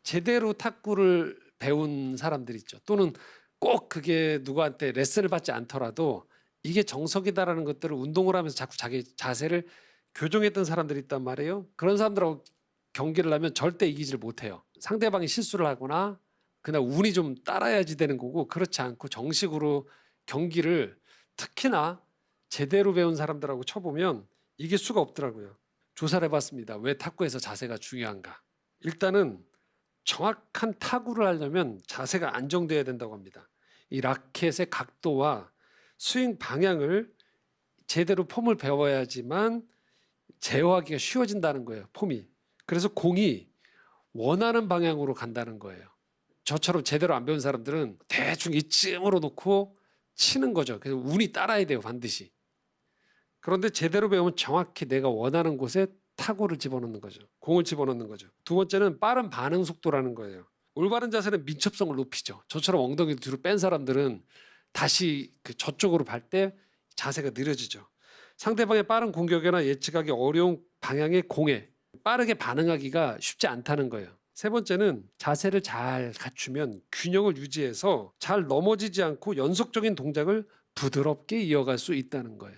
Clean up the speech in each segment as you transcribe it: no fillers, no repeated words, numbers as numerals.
제대로 탁구를 배운 사람들 있죠. 또는 꼭 그게 누구한테 레슨을 받지 않더라도 이게 정석이다라는 것들을 운동을 하면서 자꾸 자기 자세를 교정했던 사람들이 있단 말이에요. 그런 사람들하고 경기를 하면 절대 이기질 못해요. 상대방이 실수를 하거나 그냥 운이 좀 따라야지 되는 거고, 그렇지 않고 정식으로 경기를 특히나 제대로 배운 사람들하고 쳐보면 이길 수가 없더라고요. 조사를 해봤습니다. 왜 탁구에서 자세가 중요한가? 일단은 정확한 타구를 하려면 자세가 안정돼야 된다고 합니다. 이 라켓의 각도와 스윙 방향을 제대로 폼을 배워야지만 제어하기가 쉬워진다는 거예요. 폼이. 그래서 공이 원하는 방향으로 간다는 거예요. 저처럼 제대로 안 배운 사람들은 대충 이쯤으로 놓고 치는 거죠. 그래서 운이 따라야 돼요, 반드시. 그런데 제대로 배우면 정확히 내가 원하는 곳에 타구를 집어넣는 거죠. 공을 집어넣는 거죠. 두 번째는 빠른 반응 속도라는 거예요. 올바른 자세는 민첩성을 높이죠. 저처럼 엉덩이 뒤로 뺀 사람들은 다시 그 저쪽으로 발 때 자세가 느려지죠. 상대방의 빠른 공격이나 예측하기 어려운 방향의 공에 빠르게 반응하기가 쉽지 않다는 거예요. 세 번째는 자세를 잘 갖추면 균형을 유지해서 잘 넘어지지 않고 연속적인 동작을 부드럽게 이어갈 수 있다는 거예요.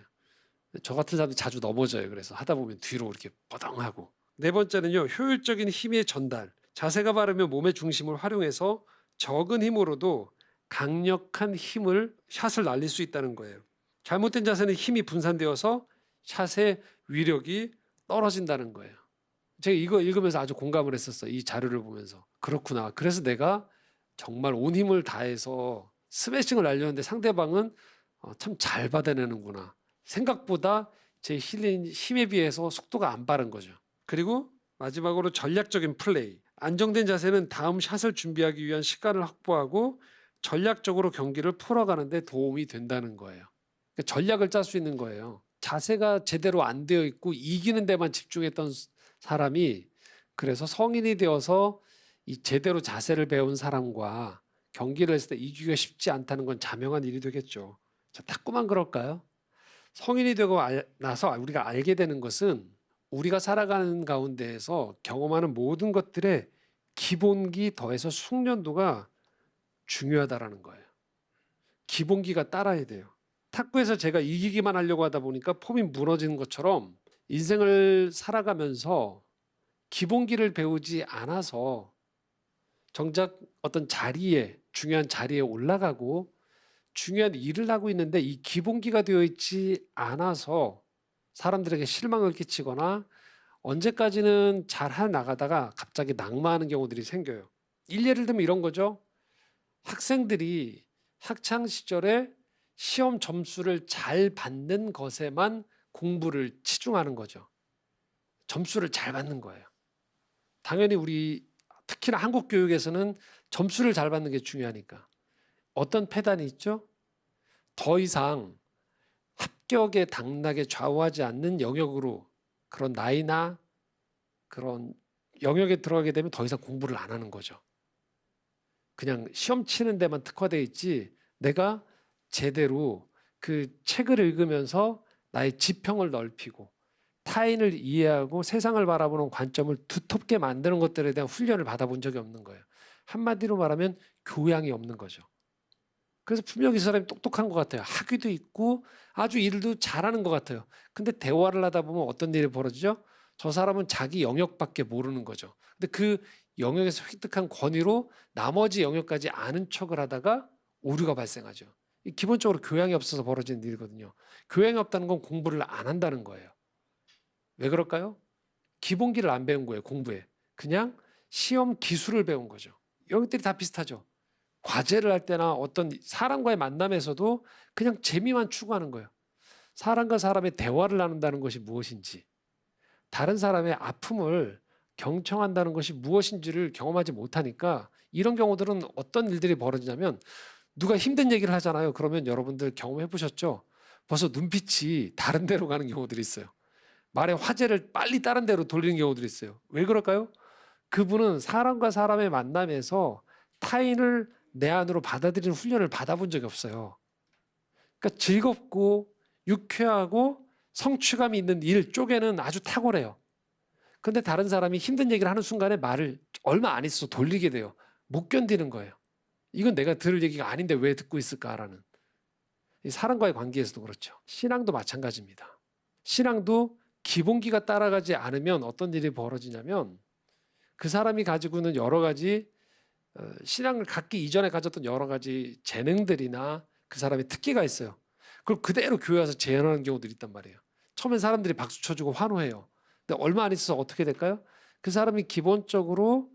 저 같은 사람도 자주 넘어져요. 그래서 하다 보면 뒤로 이렇게 뻐덩하고. 네 번째는요, 효율적인 힘의 전달. 자세가 바르면 몸의 중심을 활용해서 적은 힘으로도 강력한 힘을 샷을 날릴 수 있다는 거예요. 잘못된 자세는 힘이 분산되어서 샷의 위력이 떨어진다는 거예요. 제가 이거 읽으면서 아주 공감을 했었어요. 이 자료를 보면서. 그렇구나. 그래서 내가 정말 온 힘을 다해서 스매싱을 날렸는데 상대방은 참 잘 받아내는구나. 생각보다 제 힘에 비해서 속도가 안 빠른 거죠. 그리고 마지막으로 전략적인 플레이. 안정된 자세는 다음 샷을 준비하기 위한 시간을 확보하고 전략적으로 경기를 풀어가는 데 도움이 된다는 거예요. 그러니까 전략을 짤 수 있는 거예요. 자세가 제대로 안 되어 있고 이기는 데만 집중했던 사람이, 그래서 성인이 되어서 이 제대로 자세를 배운 사람과 경기를 했을 때 이기기가 쉽지 않다는 건 자명한 일이 되겠죠. 자, 탁구만 그럴까요? 성인이 되고 나서 우리가 알게 되는 것은 우리가 살아가는 가운데에서 경험하는 모든 것들의 기본기 더해서 숙련도가 중요하다라는 거예요. 기본기가 따라야 돼요. 탁구에서 제가 이기기만 하려고 하다 보니까 폼이 무너지는 것처럼 인생을 살아가면서 기본기를 배우지 않아서 정작 어떤 자리에, 중요한 자리에 올라가고 중요한 일을 하고 있는데 이 기본기가 되어 있지 않아서 사람들에게 실망을 끼치거나 언제까지는 잘 나가다가 갑자기 낙마하는 경우들이 생겨요. 일례를 들면 이런 거죠. 학생들이 학창 시절에 시험 점수를 잘 받는 것에만 공부를 치중하는 거죠. 점수를 잘 받는 거예요. 당연히 우리 특히나 한국 교육에서는 점수를 잘 받는 게 중요하니까. 어떤 패단이 있죠? 더 이상 합격의 당락에 좌우하지 않는 영역으로, 그런 나이나 그런 영역에 들어가게 되면 더 이상 공부를 안 하는 거죠. 그냥 시험 치는 데만 특화되어 있지 내가 제대로 그 책을 읽으면서 나의 지평을 넓히고 타인을 이해하고 세상을 바라보는 관점을 두텁게 만드는 것들에 대한 훈련을 받아본 적이 없는 거예요. 한마디로 말하면 교양이 없는 거죠. 그래서 분명히 이 사람이 똑똑한 것 같아요. 학위도 있고 아주 일도 잘하는 것 같아요. 근데 대화를 하다 보면 어떤 일이 벌어지죠? 저 사람은 자기 영역밖에 모르는 거죠. 근데 그 영역에서 획득한 권위로 나머지 영역까지 아는 척을 하다가 오류가 발생하죠. 기본적으로 교양이 없어서 벌어지는 일이거든요. 교양이 없다는 건 공부를 안 한다는 거예요. 왜 그럴까요? 기본기를 안 배운 거예요, 공부에. 그냥 시험 기술을 배운 거죠. 영역들이 다 비슷하죠. 과제를 할 때나 어떤 사람과의 만남에서도 그냥 재미만 추구하는 거예요. 사람과 사람의 대화를 나눈다는 것이 무엇인지, 다른 사람의 아픔을 경청한다는 것이 무엇인지를 경험하지 못하니까 이런 경우들은 어떤 일들이 벌어지냐면, 누가 힘든 얘기를 하잖아요. 그러면 여러분들 경험해 보셨죠? 벌써 눈빛이 다른 데로 가는 경우들이 있어요. 말의 화제를 빨리 다른 데로 돌리는 경우들이 있어요. 왜 그럴까요? 그분은 사람과 사람의 만남에서 타인을 내 안으로 받아들이는 훈련을 받아본 적이 없어요. 그러니까 즐겁고 유쾌하고 성취감이 있는 일 쪽에는 아주 탁월해요. 근데 다른 사람이 힘든 얘기를 하는 순간에 말을 얼마 안 있어서 돌리게 돼요. 못 견디는 거예요. 이건 내가 들을 얘기가 아닌데 왜 듣고 있을까라는. 이 사람과의 관계에서도 그렇죠. 신앙도 마찬가지입니다. 신앙도 기본기가 따라가지 않으면 어떤 일이 벌어지냐면 그 사람이 가지고 있는 여러 가지 신앙을 갖기 이전에 가졌던 여러 가지 재능들이나 그 사람의 특기가 있어요. 그걸 그대로 교회 와서 재현하는 경우들이 있단 말이에요. 처음엔 사람들이 박수 쳐주고 환호해요. 근데 얼마 안 있어서 어떻게 될까요? 그 사람이 기본적으로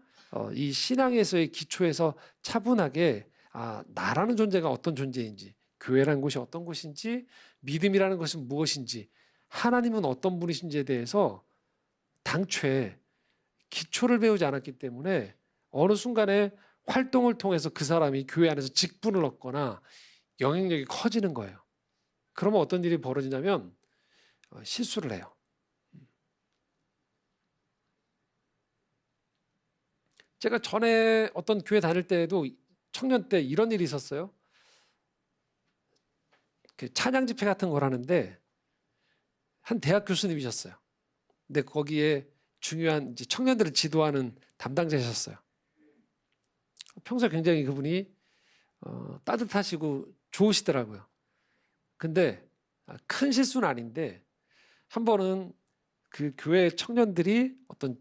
이 신앙에서의 기초에서 차분하게 나라는 존재가 어떤 존재인지, 교회라는 곳이 어떤 곳인지, 믿음이라는 것은 무엇인지, 하나님은 어떤 분이신지에 대해서 당초에 기초를 배우지 않았기 때문에 어느 순간에 활동을 통해서 그 사람이 교회 안에서 직분을 얻거나 영향력이 커지는 거예요. 그러면 어떤 일이 벌어지냐면 실수를 해요. 제가 전에 어떤 교회 다닐 때에도 청년 때 이런 일이 있었어요. 그 찬양 집회 같은 걸 하는데 한 대학 교수님이셨어요. 근데 거기에 중요한 이제 청년들을 지도하는 담당자셨어요. 평소에 굉장히 그분이 따뜻하시고 좋으시더라고요. 근데 큰 실수는 아닌데 한 번은 그 교회 청년들이 어떤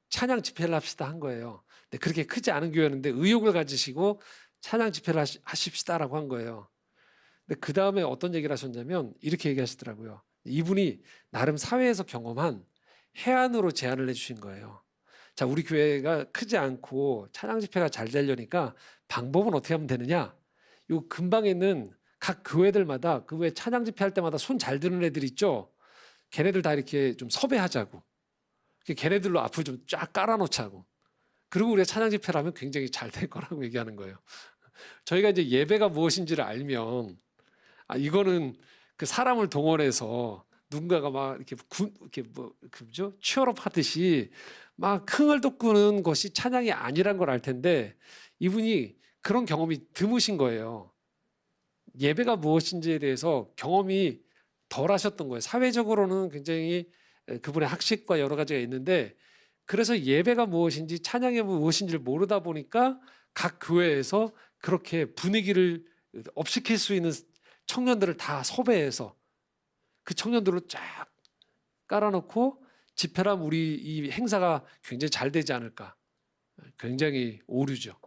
찬양 집회를 합시다 한 거예요. 근데 그렇게 크지 않은 교회였는데 의욕을 가지시고 찬양 집회를 하십시다라고 한 거예요. 근데 그 다음에 어떤 얘기를 하셨냐면 이렇게 얘기하시더라고요. 이분이 나름 사회에서 경험한 해안으로 제안을 해주신 거예요. 자, 우리 교회가 크지 않고 찬양 집회가 잘 되려니까 방법은 어떻게 하면 되느냐? 요 근방에 있는 각 교회들마다 그 외 찬양 집회 할 때마다 손 잘 드는 애들 있죠? 걔네들 다 이렇게 좀 섭외하자고. 걔네들로 앞을 좀 쫙 깔아놓자고. 그리고 우리가 찬양 집회를 하면 굉장히 잘 될 거라고 얘기하는 거예요. 저희가 이제 예배가 무엇인지를 알면 이거는 그 사람을 동원해서 누군가가 막 이렇게 그죠? 취업업 하듯이 막 흥을 돋구는 것이 찬양이 아니란 걸 알 텐데 이분이 그런 경험이 드무신 거예요. 예배가 무엇인지에 대해서 경험이 덜 하셨던 거예요. 사회적으로는 굉장히 그분의 학식과 여러 가지가 있는데 그래서 예배가 무엇인지 찬양이 무엇인지를 모르다 보니까 각 교회에서 그렇게 분위기를 업시킬 수 있는 청년들을 다 섭외해서 그 청년들로 쫙 깔아놓고 집회를 하면 우리 이 행사가 굉장히 잘 되지 않을까. 굉장히 오류죠.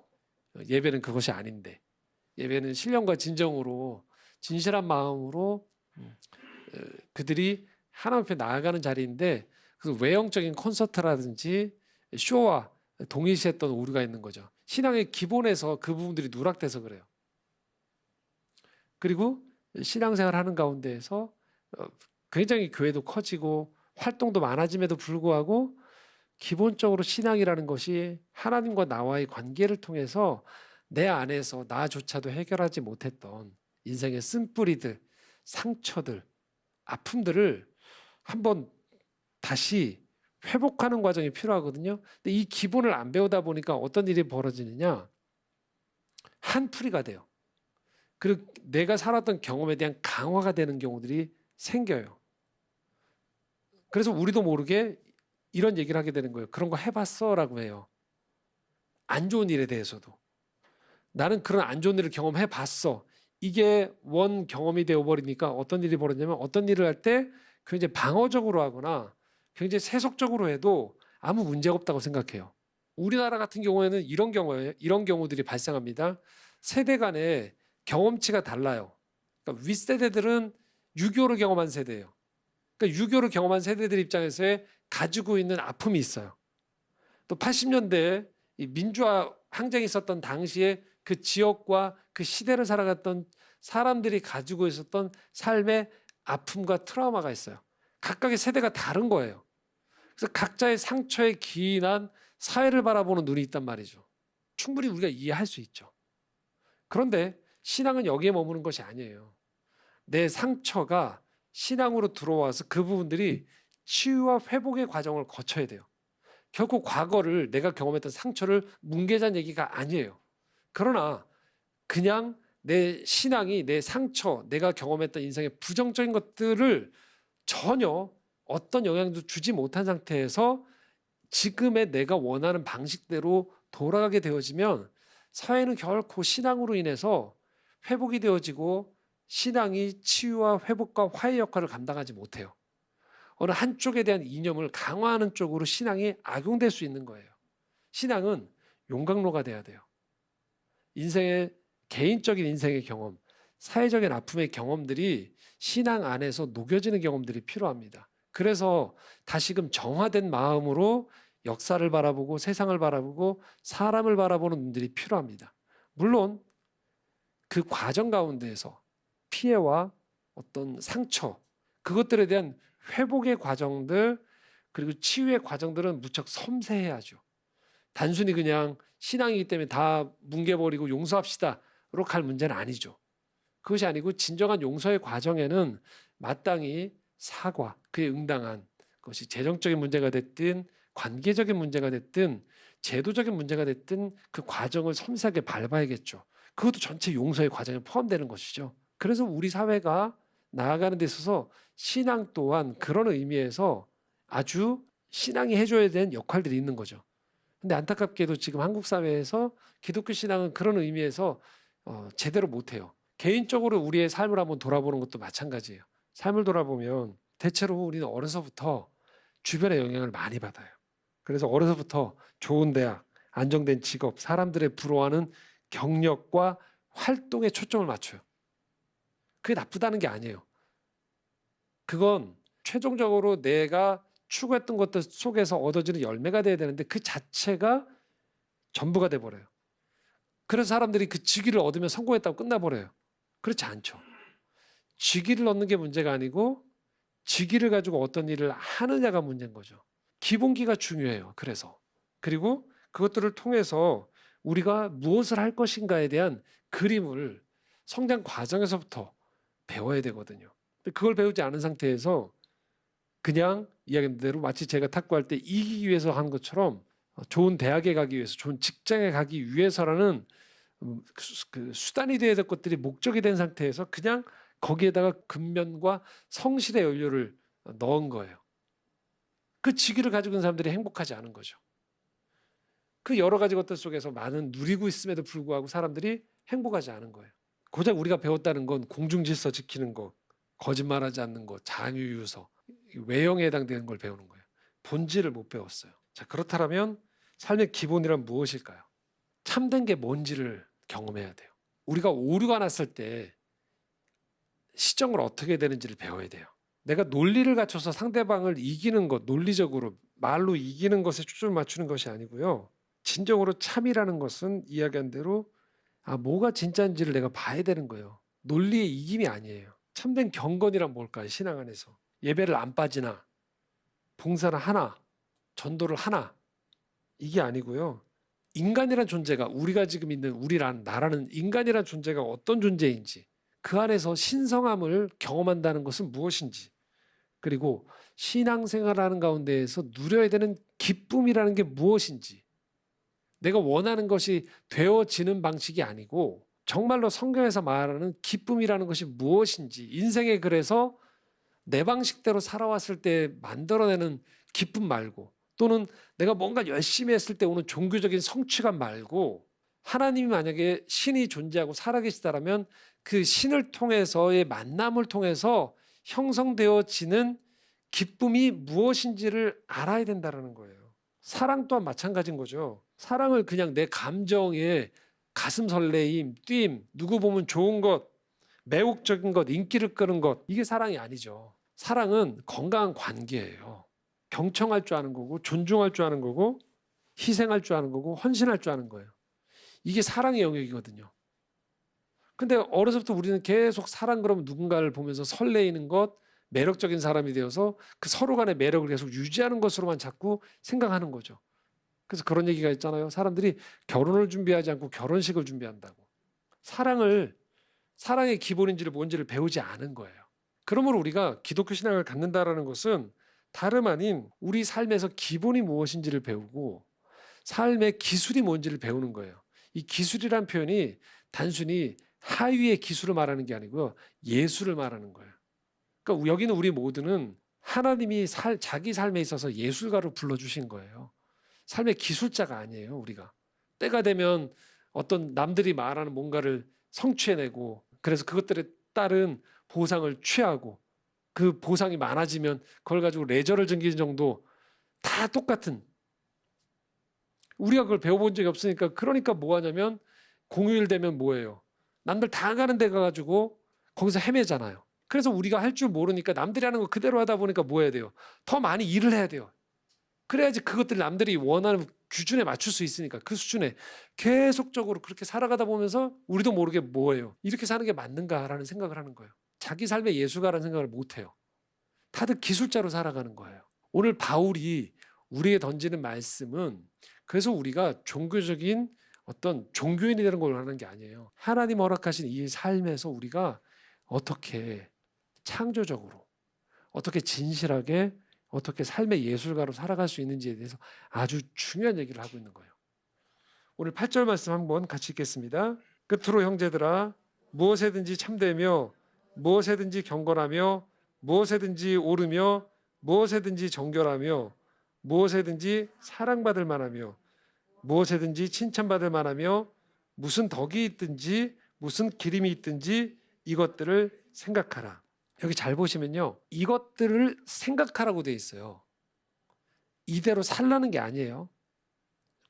예배는 그것이 아닌데 예배는 신령과 진정으로 진실한 마음으로 그들이 하나님 앞에 나아가는 자리인데 그 외형적인 콘서트라든지 쇼와 동일시했던 오류가 있는 거죠. 신앙의 기본에서 그 부분들이 누락돼서 그래요. 그리고 신앙생활 하는 가운데에서 굉장히 교회도 커지고 활동도 많아짐에도 불구하고 기본적으로 신앙이라는 것이 하나님과 나와의 관계를 통해서 내 안에서 나조차도 해결하지 못했던 인생의 쓴뿌리들, 상처들, 아픔들을 한번 다시 회복하는 과정이 필요하거든요. 근데 이 기본을 안 배우다 보니까 어떤 일이 벌어지느냐? 한풀이가 돼요. 그리고 내가 살았던 경험에 대한 강화가 되는 경우들이 생겨요. 그래서 우리도 모르게 이런 얘기를 하게 되는 거예요. 그런 거 해봤어? 라고 해요. 안 좋은 일에 대해서도. 나는 그런 안 좋은 일을 경험해봤어. 이게 원 경험이 되어버리니까 어떤 일이 벌어지냐면 어떤 일을 할 때 굉장히 방어적으로 하거나 굉장히 세속적으로 해도 아무 문제가 없다고 생각해요. 우리나라 같은 경우에는 이런 경우들이 발생합니다. 세대 간의 경험치가 달라요. 그러니까 윗세대들은 유교를 경험한 세대예요. 그러니까 유교를 경험한 세대들 입장에서의 가지고 있는 아픔이 있어요. 또 80년대에 이 민주화 항쟁이 있었던 당시에 그 지역과 그 시대를 살아갔던 사람들이 가지고 있었던 삶의 아픔과 트라우마가 있어요. 각각의 세대가 다른 거예요. 그래서 각자의 상처에 기인한 사회를 바라보는 눈이 있단 말이죠. 충분히 우리가 이해할 수 있죠. 그런데 신앙은 여기에 머무는 것이 아니에요. 내 상처가 신앙으로 들어와서 그 부분들이 치유와 회복의 과정을 거쳐야 돼요. 결코 과거를 내가 경험했던 상처를 뭉개자는 얘기가 아니에요. 그러나 그냥 내 신앙이 내 상처, 내가 경험했던 인생의 부정적인 것들을 전혀 어떤 영향도 주지 못한 상태에서 지금의 내가 원하는 방식대로 돌아가게 되어지면 사회는 결코 신앙으로 인해서 회복이 되어지고 신앙이 치유와 회복과 화해 역할을 감당하지 못해요. 어느 한쪽에 대한 이념을 강화하는 쪽으로 신앙이 악용될 수 있는 거예요. 신앙은 용광로가 돼야 돼요. 개인적인 인생의 경험, 사회적인 아픔의 경험들이 신앙 안에서 녹여지는 경험들이 필요합니다. 그래서 다시금 정화된 마음으로 역사를 바라보고 세상을 바라보고 사람을 바라보는 눈들이 필요합니다. 물론 그 과정 가운데에서 피해와 어떤 상처, 그것들에 대한 회복의 과정들 그리고 치유의 과정들은 무척 섬세해야죠. 단순히 그냥 신앙이기 때문에 다 뭉개버리고 용서합시다로 갈 문제는 아니죠. 그것이 아니고 진정한 용서의 과정에는 마땅히 사과, 그에 응당한 것이 재정적인 문제가 됐든 관계적인 문제가 됐든 제도적인 문제가 됐든 그 과정을 섬세하게 밟아야겠죠. 그것도 전체 용서의 과정에 포함되는 것이죠. 그래서 우리 사회가 나아가는 데 있어서 신앙 또한 그런 의미에서 아주 신앙이 해줘야 되는 역할들이 있는 거죠. 근데 안타깝게도 지금 한국 사회에서 기독교 신앙은 그런 의미에서 제대로 못해요. 개인적으로 우리의 삶을 한번 돌아보는 것도 마찬가지예요. 삶을 돌아보면 대체로 우리는 어려서부터 주변의 영향을 많이 받아요. 그래서 어려서부터 좋은 대학, 안정된 직업, 사람들의 부러워하는 경력과 활동에 초점을 맞춰요. 그게 나쁘다는 게 아니에요. 그건 최종적으로 내가 추구했던 것들 속에서 얻어지는 열매가 돼야 되는데 그 자체가 전부가 돼버려요. 그래서 사람들이 그 직위를 얻으면 성공했다고 끝나버려요. 그렇지 않죠. 직위를 얻는 게 문제가 아니고 직위를 가지고 어떤 일을 하느냐가 문제인 거죠. 기본기가 중요해요. 그리고 그것들을 통해서 우리가 무엇을 할 것인가에 대한 그림을 성장 과정에서부터 배워야 되거든요. 그걸 배우지 않은 상태에서 그냥 이야기한 대로 마치 제가 탁구할 때 이기기 위해서 하는 것처럼 좋은 대학에 가기 위해서, 좋은 직장에 가기 위해서라는 그 수단이 되어야 될 것들이 목적이 된 상태에서 그냥 거기에다가 근면과 성실의 연료를 넣은 거예요. 그 직위를 가지고 있는 사람들이 행복하지 않은 거죠. 그 여러 가지 것들 속에서 많은 누리고 있음에도 불구하고 사람들이 행복하지 않은 거예요. 고작 우리가 배웠다는 건 공중질서 지키는 것, 거짓말하지 않는 것, 장유유서, 외형에 해당되는 걸 배우는 거예요. 본질을 못 배웠어요. 자, 그렇다면 삶의 기본이란 무엇일까요? 참된 게 뭔지를 경험해야 돼요. 우리가 오류가 났을 때 시정을 어떻게 되는지를 배워야 돼요. 내가 논리를 갖춰서 상대방을 이기는 것, 논리적으로 말로 이기는 것에 초점을 맞추는 것이 아니고요. 진정으로 참이라는 것은 이야기한 대로 뭐가 진짜인지를 내가 봐야 되는 거예요. 논리의 이김이 아니에요. 참된 경건이란 뭘까요? 신앙 안에서. 예배를 안 빠지나, 봉사를 하나, 전도를 하나, 이게 아니고요. 인간이란 존재가, 우리가 지금 있는 나라는 인간이란 존재가 어떤 존재인지, 그 안에서 신성함을 경험한다는 것은 무엇인지, 그리고 신앙생활하는 가운데에서 누려야 되는 기쁨이라는 게 무엇인지, 내가 원하는 것이 되어지는 방식이 아니고 정말로 성경에서 말하는 기쁨이라는 것이 무엇인지, 인생에 그래서 내 방식대로 살아왔을 때 만들어내는 기쁨 말고, 또는 내가 뭔가 열심히 했을 때 오는 종교적인 성취감 말고, 하나님이 만약에 신이 존재하고 살아계시다라면 그 신을 통해서의 만남을 통해서 형성되어지는 기쁨이 무엇인지를 알아야 된다는 거예요. 사랑 또한 마찬가지인 거죠. 사랑을 그냥 내 감정에 가슴 설레임, 뛴, 누구 보면 좋은 것, 매혹적인 것, 인기를 끄는 것, 이게 사랑이 아니죠. 사랑은 건강한 관계예요. 경청할 줄 아는 거고, 존중할 줄 아는 거고, 희생할 줄 아는 거고, 헌신할 줄 아는 거예요. 이게 사랑의 영역이거든요. 근데 어려서부터 우리는 계속 사랑 그러면 누군가를 보면서 설레이는 것, 매력적인 사람이 되어서 그 서로 간의 매력을 계속 유지하는 것으로만 자꾸 생각하는 거죠. 그래서 그런 얘기가 있잖아요. 사람들이 결혼을 준비하지 않고 결혼식을 준비한다고. 사랑의 기본인지를 뭔지를 배우지 않은 거예요. 그러므로 우리가 기독교 신앙을 갖는다라는 것은 다름 아닌 우리 삶에서 기본이 무엇인지를 배우고 삶의 기술이 뭔지를 배우는 거예요. 이 기술이란 표현이 단순히 하위의 기술을 말하는 게 아니고요. 예술을 말하는 거예요. 그러니까 여기는 우리 모두는 하나님이 자기 삶에 있어서 예술가로 불러주신 거예요. 삶의 기술자가 아니에요. 우리가 때가 되면 어떤 남들이 말하는 뭔가를 성취해내고 그래서 그것들에 따른 보상을 취하고 그 보상이 많아지면 그걸 가지고 레저를 즐기는 정도 다 똑같은, 우리가 그걸 배워본 적이 없으니까 그러니까 뭐 하냐면 공휴일 되면 뭐예요? 남들 다 가는 데 가가지고 거기서 헤매잖아요. 그래서 우리가 할 줄 모르니까 남들이 하는 거 그대로 하다 보니까 뭐 해야 돼요? 더 많이 일을 해야 돼요. 그래야지 그것들 남들이 원하는 기준에 맞출 수 있으니까 그 수준에 계속적으로 그렇게 살아가다 보면서 우리도 모르게 뭐예요? 이렇게 사는 게 맞는가라는 생각을 하는 거예요. 자기 삶의 예술가라는 생각을 못 해요. 다들 기술자로 살아가는 거예요. 오늘 바울이 우리에게 던지는 말씀은 그래서 우리가 종교적인 어떤 종교인이 되는 걸 원하는 게 아니에요. 하나님 허락하신 이 삶에서 우리가 어떻게 창조적으로, 어떻게 진실하게, 어떻게 삶의 예술가로 살아갈 수 있는지에 대해서 아주 중요한 얘기를 하고 있는 거예요. 오늘 8절 말씀 한번 같이 읽겠습니다. 끝으로 형제들아 무엇에든지 참되며 무엇에든지 경건하며 무엇에든지 옳으며 무엇에든지 정결하며 무엇에든지 사랑받을 만하며 무엇에든지 칭찬받을 만하며 무슨 덕이 있든지 무슨 기림이 있든지 이것들을 생각하라. 여기 잘 보시면요. 이것들을 생각하라고 돼 있어요. 이대로 살라는 게 아니에요.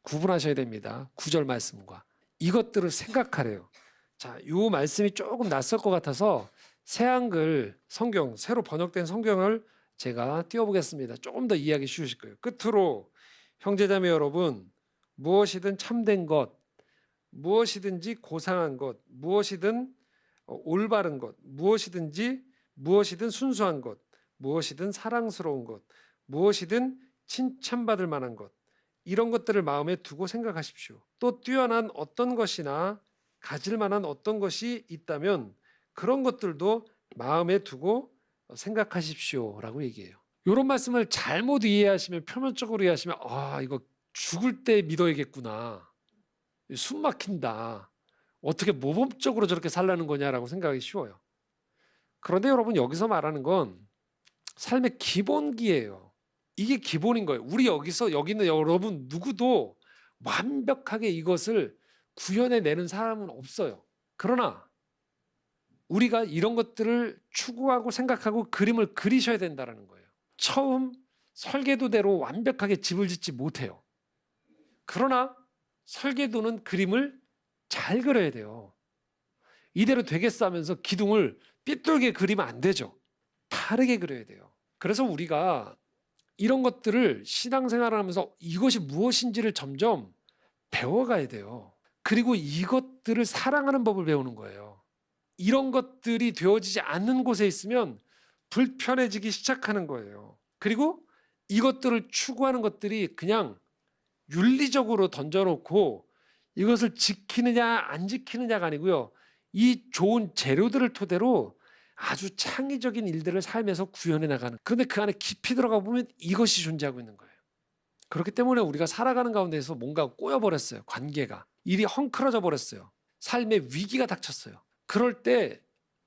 구분하셔야 됩니다. 9절 말씀과. 이것들을 생각하래요. 자, 이 말씀이 조금 낯설 것 같아서 새한글 성경, 새로 번역된 성경을 제가 띄워보겠습니다. 조금 더 이해하기 쉬우실 거예요. 끝으로 형제자매 여러분, 무엇이든 참된 것, 무엇이든지 고상한 것, 무엇이든 올바른 것, 무엇이든 순수한 것, 무엇이든 사랑스러운 것, 무엇이든 칭찬받을 만한 것, 이런 것들을 마음에 두고 생각하십시오. 또 뛰어난 어떤 것이나 가질 만한 어떤 것이 있다면 그런 것들도 마음에 두고 생각하십시오라고 얘기해요. 이런 말씀을 잘못 이해하시면, 표면적으로 이해하시면 이거 죽을 때 믿어야겠구나, 숨 막힌다, 어떻게 모범적으로 저렇게 살라는 거냐라고 생각하기 쉬워요. 그런데 여러분, 여기서 말하는 건 삶의 기본기예요. 이게 기본인 거예요. 우리 여기 있는 여러분 누구도 완벽하게 이것을 구현해내는 사람은 없어요. 그러나 우리가 이런 것들을 추구하고 생각하고 그림을 그리셔야 된다는 거예요. 처음 설계도대로 완벽하게 집을 짓지 못해요. 그러나 설계도는 그림을 잘 그려야 돼요. 이대로 되겠어 하면서 기둥을 삐뚤게 그리면 안 되죠. 다르게 그려야 돼요. 그래서 우리가 이런 것들을 신앙생활을 하면서 이것이 무엇인지를 점점 배워가야 돼요. 그리고 이것들을 사랑하는 법을 배우는 거예요. 이런 것들이 되어지지 않는 곳에 있으면 불편해지기 시작하는 거예요. 그리고 이것들을 추구하는 것들이 그냥 윤리적으로 던져놓고 이것을 지키느냐 안 지키느냐가 아니고요. 이 좋은 재료들을 토대로 아주 창의적인 일들을 삶에서 구현해 나가는, 그런데 그 안에 깊이 들어가 보면 이것이 존재하고 있는 거예요. 그렇기 때문에 우리가 살아가는 가운데서 뭔가 꼬여버렸어요. 관계가. 일이 헝클어져 버렸어요. 삶의 위기가 닥쳤어요. 그럴 때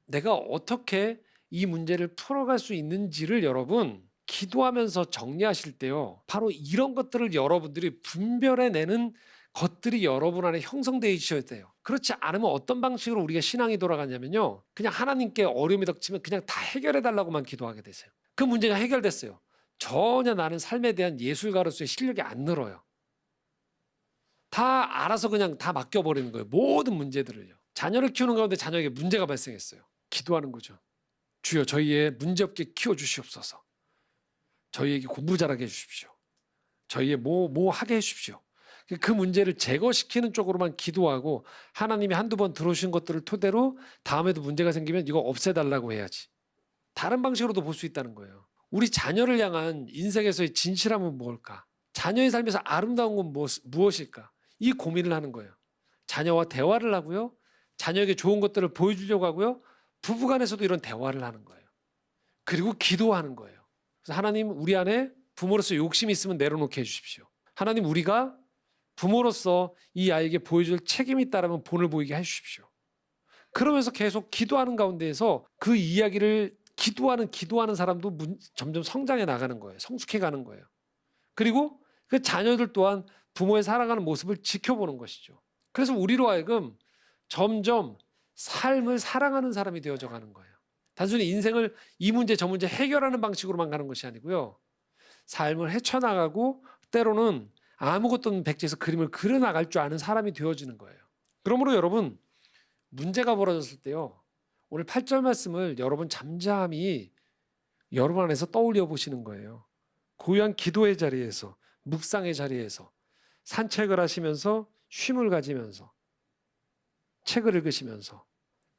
내가 어떻게 이 문제를 풀어갈 수 있는지를 여러분 기도하면서 정리하실 때요, 바로 이런 것들을 여러분들이 분별해내는 것들이 여러분 안에 형성되어 있어야 돼요. 그렇지 않으면 어떤 방식으로 우리가 신앙이 돌아가냐면요, 그냥 하나님께 어려움이 닥치면 그냥 다 해결해 달라고만 기도하게 되세요. 그 문제가 해결됐어요. 전혀 나는 삶에 대한 예술가로서의 실력이 안 늘어요. 다 알아서 그냥 다 맡겨버리는 거예요. 모든 문제들을요. 자녀를 키우는 가운데 자녀에게 문제가 발생했어요. 기도하는 거죠. 주여, 저희의 문제없게 키워주시옵소서. 저희에게 공부 잘하게 해주십시오. 저희의 뭐 하게 해주십시오. 그 문제를 제거시키는 쪽으로만 기도하고 하나님이 한두 번 들어오신 것들을 토대로 다음에도 문제가 생기면 이거 없애달라고 해야지. 다른 방식으로도 볼 수 있다는 거예요. 우리 자녀를 향한 인생에서의 진실함은 무엇일까? 자녀의 삶에서 아름다운 건 무엇일까? 이 고민을 하는 거예요. 자녀와 대화를 하고요. 자녀에게 좋은 것들을 보여주려고 하고요. 부부간에서도 이런 대화를 하는 거예요. 그리고 기도하는 거예요. 그래서 하나님, 우리 안에 부모로서 욕심이 있으면 내려놓게 해주십시오. 하나님, 우리가 부모로서 이 아이에게 보여줄 책임이 있다면 본을 보이게 해주십시오. 그러면서 계속 기도하는 가운데에서 그 이야기를 기도하는 사람도 점점 성장해 나가는 거예요. 성숙해 가는 거예요. 그리고 그 자녀들 또한 부모의 살아가는 모습을 지켜보는 것이죠. 그래서 우리로 하여금 점점 삶을 사랑하는 사람이 되어져 가는 거예요. 단순히 인생을 이 문제 저 문제 해결하는 방식으로만 가는 것이 아니고요. 삶을 헤쳐나가고 때로는 아무것도 없는 백지에서 그림을 그려나갈 줄 아는 사람이 되어지는 거예요. 그러므로 여러분, 문제가 벌어졌을 때요. 오늘 8절 말씀을 여러분 잠잠히 여러분 안에서 떠올려 보시는 거예요. 고요한 기도의 자리에서, 묵상의 자리에서 산책을 하시면서 쉼을 가지면서 책을 읽으시면서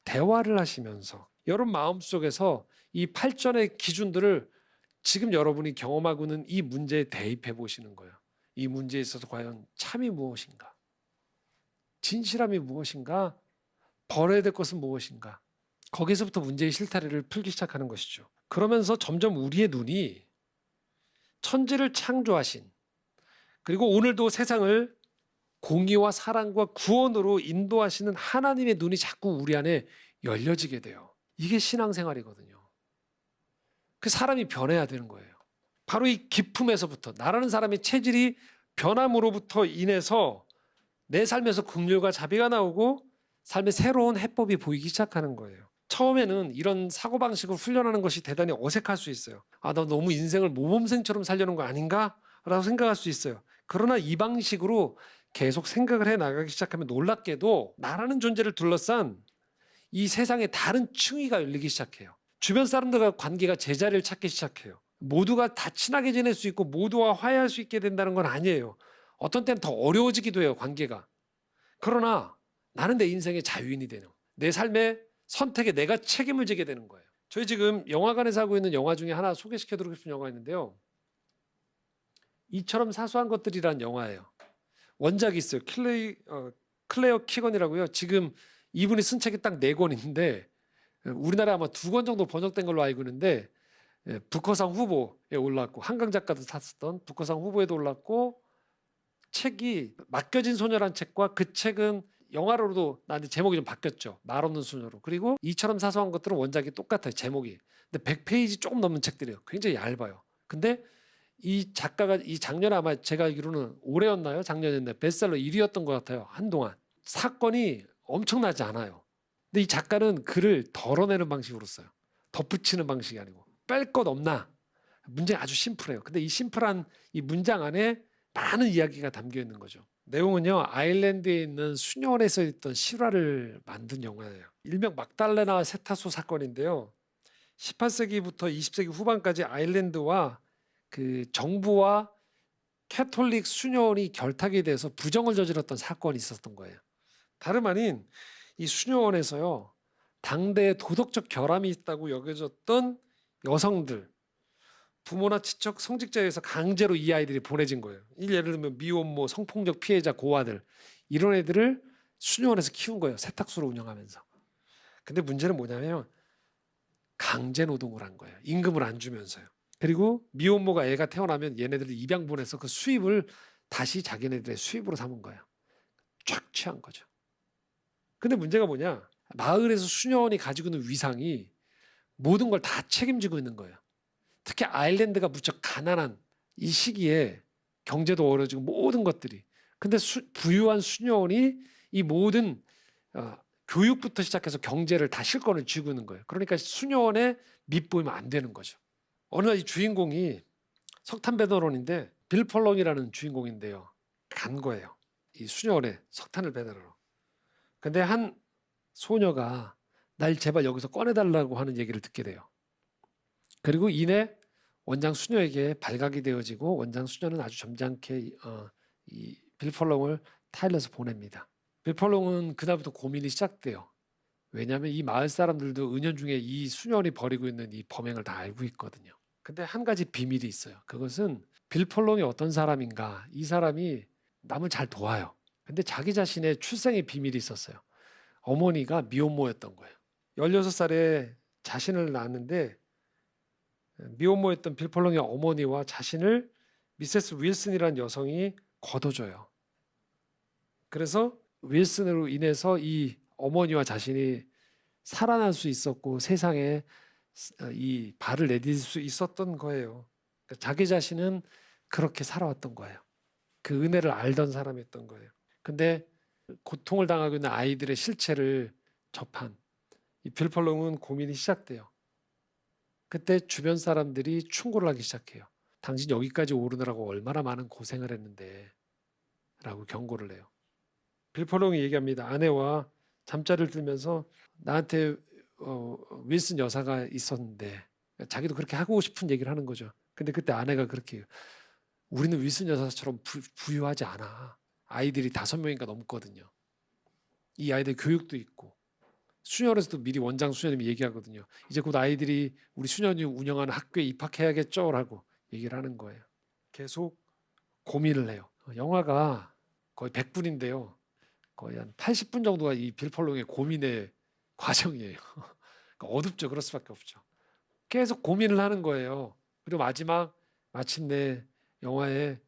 대화를 하시면서 여러분 마음속에서 이 8절의 기준들을 지금 여러분이 경험하고 있는 이 문제에 대입해 보시는 거예요. 이 문제에 있어서 과연 참이 무엇인가? 진실함이 무엇인가? 버려야 될 것은 무엇인가? 거기서부터 문제의 실타래를 풀기 시작하는 것이죠. 그러면서 점점 우리의 눈이 천지를 창조하신 그리고 오늘도 세상을 공의와 사랑과 구원으로 인도하시는 하나님의 눈이 자꾸 우리 안에 열려지게 돼요. 이게 신앙생활이거든요. 그 사람이 변해야 되는 거예요. 바로 이 기쁨에서부터 나라는 사람의 체질이 변함으로부터 인해서 내 삶에서 긍휼과 자비가 나오고 삶의 새로운 해법이 보이기 시작하는 거예요. 처음에는 이런 사고방식을 훈련하는 것이 대단히 어색할 수 있어요. 나 너무 인생을 모범생처럼 살려는 거 아닌가? 라고 생각할 수 있어요. 그러나 이 방식으로 계속 생각을 해 나가기 시작하면 놀랍게도 나라는 존재를 둘러싼 이 세상의 다른 층위가 열리기 시작해요. 주변 사람들과 관계가 제자리를 찾기 시작해요. 모두가 다 친하게 지낼 수 있고 모두와 화해할 수 있게 된다는 건 아니에요. 어떤 때는 더 어려워지기도 해요, 관계가. 그러나 나는 내 인생의 자유인이 되는, 내 삶의 선택에 내가 책임을 지게 되는 거예요. 저희 지금 영화관에서 하고 있는 영화 중에 하나 소개시켜드리고 싶은 영화가 있는데요. 이처럼 사소한 것들이란 영화예요. 원작이 있어요. 클레어 키건이라고요. 지금 이분이 쓴 책이 딱 4권인데 우리나라에 아마 2권 정도 번역된 걸로 알고 있는데 북커상 후보에 올랐고 한강 작가도 탔었던 북커상 후보에도 올랐고 책이 맡겨진 소녀란 책과 그 책은 영화로도 나한테 제목이 좀 바뀌었죠. 말 없는 소녀로. 그리고 이처럼 사소한 것들은 원작이 똑같아요. 제목이. 근데 100페이지 조금 넘는 책들이에요. 굉장히 얇아요. 근데 이 작가가 이 작년에 아마 제가 알기로는 올해였나요? 작년이었나요? 베스트셀러 1위였던 것 같아요. 한동안. 사건이 엄청나지 않아요. 근데 이 작가는 글을 덜어내는 방식으로 써요. 덧붙이는 방식이 아니고. 뺄 것 없나? 문제가 아주 심플해요. 근데 이 심플한 이 문장 안에 많은 이야기가 담겨 있는 거죠. 내용은요. 아일랜드에 있는 수녀원에서 있던 실화를 만든 영화예요. 일명 막달레나 세타소 사건인데요. 18세기부터 20세기 후반까지 아일랜드와 그 정부와 캐톨릭 수녀원이 결탁이 돼서 부정을 저질렀던 사건이 있었던 거예요. 다름 아닌 이 수녀원에서요. 당대에 도덕적 결함이 있다고 여겨졌던 여성들, 부모나 친척, 성직자에 의해서 강제로 이 아이들이 보내진 거예요. 예를 들면 미혼모, 성폭력 피해자, 고아들 이런 애들을 수녀원에서 키운 거예요. 세탁소를 운영하면서. 근데 문제는 뭐냐면 강제 노동을 한 거예요. 임금을 안 주면서요. 그리고 미혼모가 애가 태어나면 얘네들을 입양 보내서 그 수입을 다시 자기네들의 수입으로 삼은 거예요. 쫙 취한 거죠. 근데 문제가 뭐냐? 마을에서 수녀원이 가지고 있는 위상이 모든 걸 다 책임지고 있는 거예요. 특히 아일랜드가 무척 가난한 이 시기에 경제도 어려지고 모든 것들이. 근데 부유한 수녀원이 이 모든 교육부터 시작해서 경제를 다 실권을 쥐고 있는 거예요. 그러니까 수녀원에 밑보이면 안 되는 거죠. 어느 날 이 주인공이 석탄 배달원인데 빌 펄렁이라는 주인공인데요. 간 거예요. 이 수녀원에 석탄을 배달하러. 근데 한 소녀가 날 제발 여기서 꺼내달라고 하는 얘기를 듣게 돼요. 그리고 이내 원장 수녀에게 발각이 되어지고 원장 수녀는 아주 점잖게 이 빌 펄렁을 타일러서 보냅니다. 빌 펄렁은 그다음부터 고민이 시작돼요. 왜냐하면 이 마을 사람들도 은연중에 이 수녀원이 벌이고 있는 이 범행을 다 알고 있거든요. 근데 한 가지 비밀이 있어요. 그것은 빌 펄렁이 어떤 사람인가. 이 사람이 남을 잘 도와요. 근데 자기 자신의 출생의 비밀이 있었어요. 어머니가 미혼모였던 거예요. 16살에 자신을 낳았는데 미혼모였던 빌 펄렁의 어머니와 자신을 미세스 윌슨이라는 여성이 거둬줘요. 그래서 윌슨으로 인해서 이 어머니와 자신이 살아날 수 있었고 세상에 이 발을 내딛을 수 있었던 거예요. 그러니까 자기 자신은 그렇게 살아왔던 거예요. 그 은혜를 알던 사람이었던 거예요. 근데 고통을 당하고 있는 아이들의 실체를 접한 이 빌펄롱은 고민이 시작돼요. 그때 주변 사람들이 충고를 하기 시작해요. 당신 여기까지 오르느라고 얼마나 많은 고생을 했는데 라고 경고를 해요. 빌펄롱이 얘기합니다. 아내와 잠자리를 들면서 나한테 윌슨 여사가 있었는데, 자기도 그렇게 하고 싶은 얘기를 하는 거죠. 근데 그때 아내가 그렇게 해요. 우리는 윌슨 여사처럼 부유하지 않아. 아이들이 5명인가 넘거든요. 이 아이들 교육도 있고 수녀원에서도 미리 원장 수녀님이 얘기하거든요. 이제 곧 아이들이 우리 수녀원이 운영하는 학교에 입학해야겠죠? 라고 얘기를 하는 거예요. 계속 고민을 해요. 영화가 거의 100분인데요. 거의 한 80분 정도가 이 빌펄롱의 고민의 과정이에요. 그러니까 어둡죠. 그럴 수밖에 없죠. 계속 고민을 하는 거예요. 그리고 마침내 영화의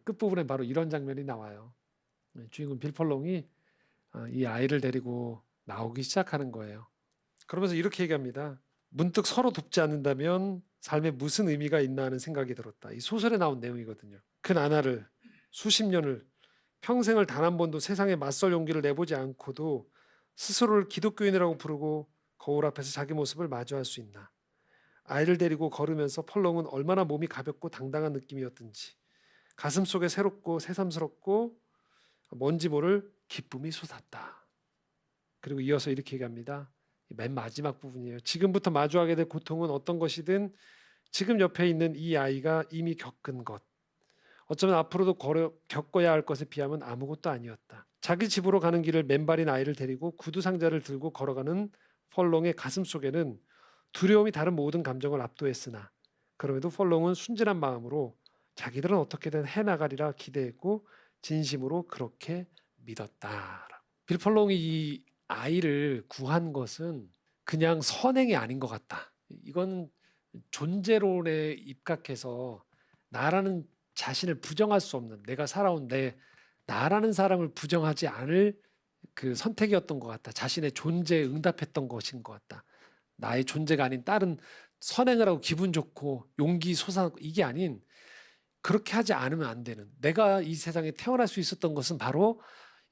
끝부분에 바로 이런 장면이 나와요. 주인공 빌펄롱이 이 아이를 데리고 나오기 시작하는 거예요. 그러면서 이렇게 얘기합니다. 문득 서로 돕지 않는다면 삶에 무슨 의미가 있나 하는 생각이 들었다. 이 소설에 나온 내용이거든요. 그 나날을 수십 년을 평생을 단 한 번도 세상에 맞설 용기를 내보지 않고도 스스로를 기독교인이라고 부르고 거울 앞에서 자기 모습을 마주할 수 있나. 아이를 데리고 걸으면서 펄롱은 얼마나 몸이 가볍고 당당한 느낌이었든지 가슴속에 새롭고 새삼스럽고 뭔지 모를 기쁨이 솟았다. 그리고 이어서 이렇게 얘기합니다. 맨 마지막 부분이에요. 지금부터 마주하게 될 고통은 어떤 것이든 지금 옆에 있는 이 아이가 이미 겪은 것, 어쩌면 앞으로도 겪어야 할 것에 비하면 아무것도 아니었다. 자기 집으로 가는 길을 맨발인 아이를 데리고 구두 상자를 들고 걸어가는 펄롱의 가슴 속에는 두려움이 다른 모든 감정을 압도했으나 그럼에도 펄롱은 순진한 마음으로 자기들은 어떻게든 해나가리라 기대했고 진심으로 그렇게 믿었다. 빌펄롱이 이 아이를 구한 것은 그냥 선행이 아닌 것 같다. 이건 존재론에 입각해서 나라는 자신을 부정할 수 없는, 내가 살아온 나라는 사람을 부정하지 않을 그 선택이었던 것 같다. 자신의 존재에 응답했던 것인 것 같다. 나의 존재가 아닌 다른 선행을 하고 기분 좋고 용기 솟아나고 이게 아닌, 그렇게 하지 않으면 안 되는, 내가 이 세상에 태어날 수 있었던 것은 바로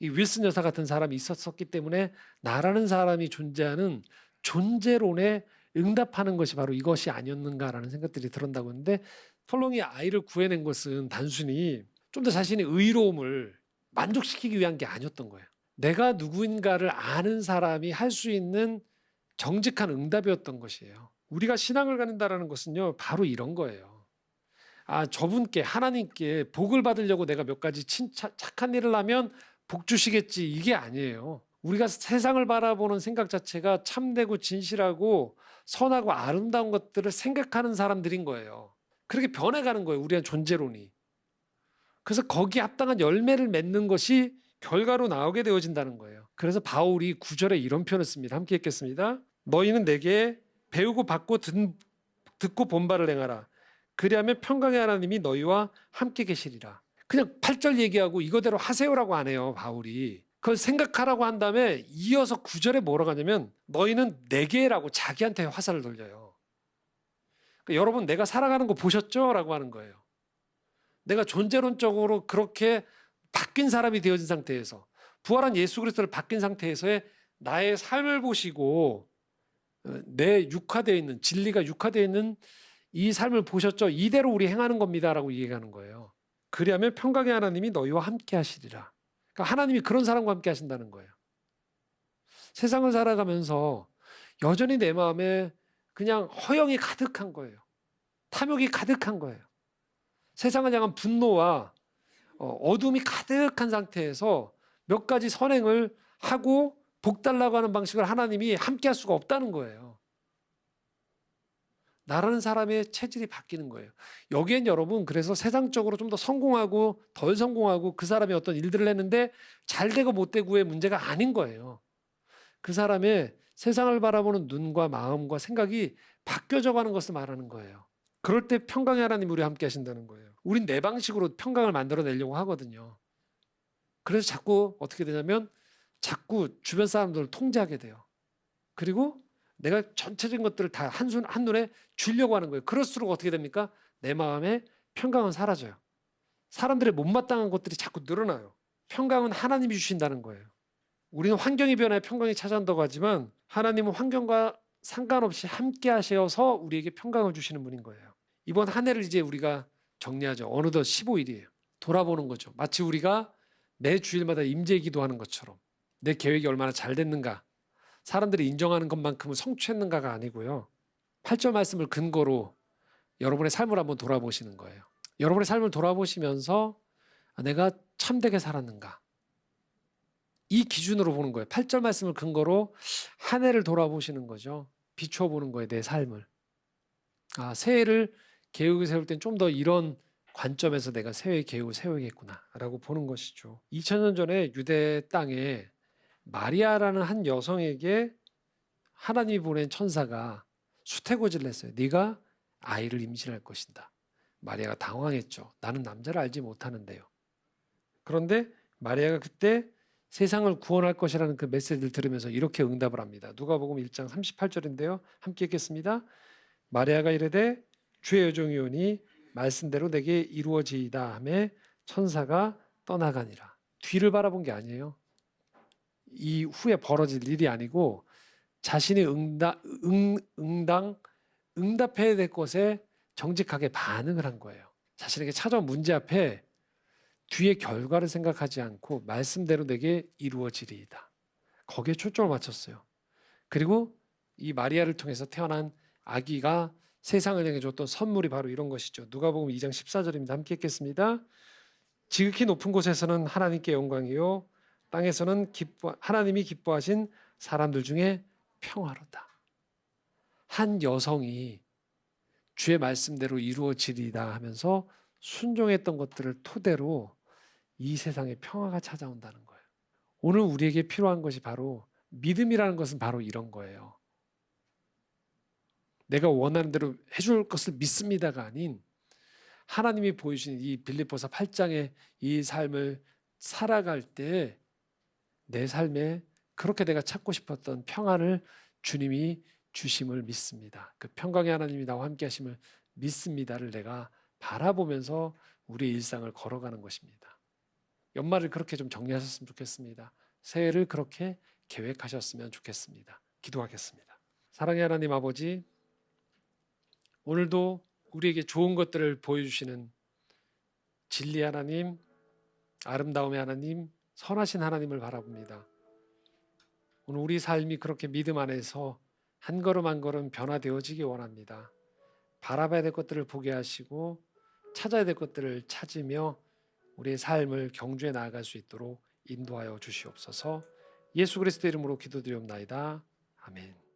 이 윌슨 여사 같은 사람이 있었기 때문에 나라는 사람이 존재하는 존재론에 응답하는 것이 바로 이것이 아니었는가라는 생각들이 들었다고 하는데, 펄롱이 아이를 구해낸 것은 단순히 좀 더 자신의 의로움을 만족시키기 위한 게 아니었던 거예요. 내가 누구인가를 아는 사람이 할 수 있는 정직한 응답이었던 것이에요. 우리가 신앙을 갖는다는 것은요, 바로 이런 거예요. 저분께, 하나님께 복을 받으려고 내가 몇 가지 착한 일을 하면 복 주시겠지, 이게 아니에요. 우리가 세상을 바라보는 생각 자체가 참되고 진실하고 선하고 아름다운 것들을 생각하는 사람들인 거예요. 그렇게 변해가는 거예요, 우리의 존재론이. 그래서 거기에 합당한 열매를 맺는 것이 결과로 나오게 되어진다는 거예요. 그래서 바울이 9절에 이런 표현을 씁니다. 함께 읽겠습니다. 너희는 내게 배우고 받고 듣고 본 바를 행하라. 그리하면 평강의 하나님이 너희와 함께 계시리라. 그냥 8절 얘기하고 이거대로 하세요라고 안 해요, 바울이. 그걸 생각하라고 한 다음에 이어서 9절에 뭐라고 하냐면 너희는 내게라고 자기한테 화살을 돌려요. 그러니까 여러분, 내가 살아가는 거 보셨죠? 라고 하는 거예요. 내가 존재론적으로 그렇게 바뀐 사람이 되어진 상태에서, 부활한 예수 그리스도를 바뀐 상태에서의 나의 삶을 보시고 내 육화되어 있는, 진리가 육화되어 있는 이 삶을 보셨죠? 이대로 우리 행하는 겁니다 라고 얘기하는 거예요. 그리하면 평강의 하나님이 너희와 함께 하시리라. 그러니까 하나님이 그런 사람과 함께 하신다는 거예요. 세상을 살아가면서 여전히 내 마음에 그냥 허영이 가득한 거예요. 탐욕이 가득한 거예요. 세상을 향한 분노와 어둠이 가득한 상태에서 몇 가지 선행을 하고 복 달라고 하는 방식을 하나님이 함께 할 수가 없다는 거예요. 나라는 사람의 체질이 바뀌는 거예요. 여기엔 여러분, 그래서 세상적으로 좀 더 성공하고 덜 성공하고 그 사람이 어떤 일들을 했는데 잘 되고 못 되고의 문제가 아닌 거예요. 그 사람의 세상을 바라보는 눈과 마음과 생각이 바뀌어져 가는 것을 말하는 거예요. 그럴 때 평강의 하나님이 우리와 함께 하신다는 거예요. 우린 내 방식으로 평강을 만들어내려고 하거든요. 그래서 자꾸 어떻게 되냐면 자꾸 주변 사람들을 통제하게 돼요. 그리고 내가 전체적인 것들을 다 한눈에 주려고 하는 거예요. 그럴수록 어떻게 됩니까? 내 마음에 평강은 사라져요. 사람들의 못마땅한 것들이 자꾸 늘어나요. 평강은 하나님이 주신다는 거예요. 우리는 환경이 변화에 평강이 찾아온다고 하지만 하나님은 환경과 상관없이 함께 하셔서 우리에게 평강을 주시는 분인 거예요. 이번 한 해를 이제 우리가 정리하죠. 어느덧 15일이에요. 돌아보는 거죠. 마치 우리가 매 주일마다 임재 기도하는 것처럼 내 계획이 얼마나 잘 됐는가, 사람들이 인정하는 것만큼은 성취했는가가 아니고요. 8절 말씀을 근거로 여러분의 삶을 한번 돌아보시는 거예요. 여러분의 삶을 돌아보시면서 내가 참되게 살았는가, 이 기준으로 보는 거예요. 8절 말씀을 근거로 한 해를 돌아보시는 거죠. 비추어 보는 거예요. 내 삶을. 새해를 계획을 세울 땐 좀 더 이런 관점에서 내가 새해 계획을 세워야겠구나 라고 보는 것이죠. 2000년 전에 유대 땅에 마리아라는 한 여성에게 하나님이 보낸 천사가 수태고지를 했어요. 네가 아이를 임신할 것이다. 마리아가 당황했죠. 나는 남자를 알지 못하는데요. 그런데 마리아가 그때 세상을 구원할 것이라는 그 메시지를 들으면서 이렇게 응답을 합니다. 누가복음 1장 38절인데요. 함께 읽겠습니다. 마리아가 이르되 주의 여종이오니 말씀대로 내게 이루어지이다 하매 천사가 떠나가니라. 뒤를 바라본 게 아니에요. 이 후에 벌어질 일이 아니고 자신이 응답해야 될 것에 정직하게 반응을 한 거예요. 자신에게 찾아온 문제 앞에 뒤의 결과를 생각하지 않고 말씀대로 내게 이루어지리이다. 거기에 초점을 맞췄어요. 그리고 이 마리아를 통해서 태어난 아기가 세상을 향해 줬던 선물이 바로 이런 것이죠. 누가복음 2장 14절입니다. 함께 읽겠습니다. 지극히 높은 곳에서는 하나님께 영광이요 땅에서는 하나님이 기뻐하신 사람들 중에 평화로다. 한 여성이 주의 말씀대로 이루어지리다 하면서 순종했던 것들을 토대로 이 세상에 평화가 찾아온다는 거예요. 오늘 우리에게 필요한 것이 바로 믿음이라는 것은 바로 이런 거예요. 내가 원하는 대로 해줄 것을 믿습니다가 아닌 하나님이 보여주신 이 빌립보서 8장의 이 삶을 살아갈 때 내 삶에 그렇게 내가 찾고 싶었던 평안을 주님이 주심을 믿습니다. 그 평강의 하나님이 나와 함께 하심을 믿습니다를 내가 바라보면서 우리의 일상을 걸어가는 것입니다. 연말을 그렇게 좀 정리하셨으면 좋겠습니다. 새해를 그렇게 계획하셨으면 좋겠습니다. 기도하겠습니다. 사랑의 하나님 아버지, 오늘도 우리에게 좋은 것들을 보여주시는 진리 하나님, 아름다움의 하나님, 선하신 하나님을 바라봅니다. 오늘 우리 삶이 그렇게 믿음 안에서 한 걸음 한 걸음 변화되어지기 원합니다. 바라봐야 될 것들을 보게 하시고 찾아야 될 것들을 찾으며 우리의 삶을 경주해 나아갈 수 있도록 인도하여 주시옵소서. 예수 그리스도 이름으로 기도드리옵나이다. 아멘.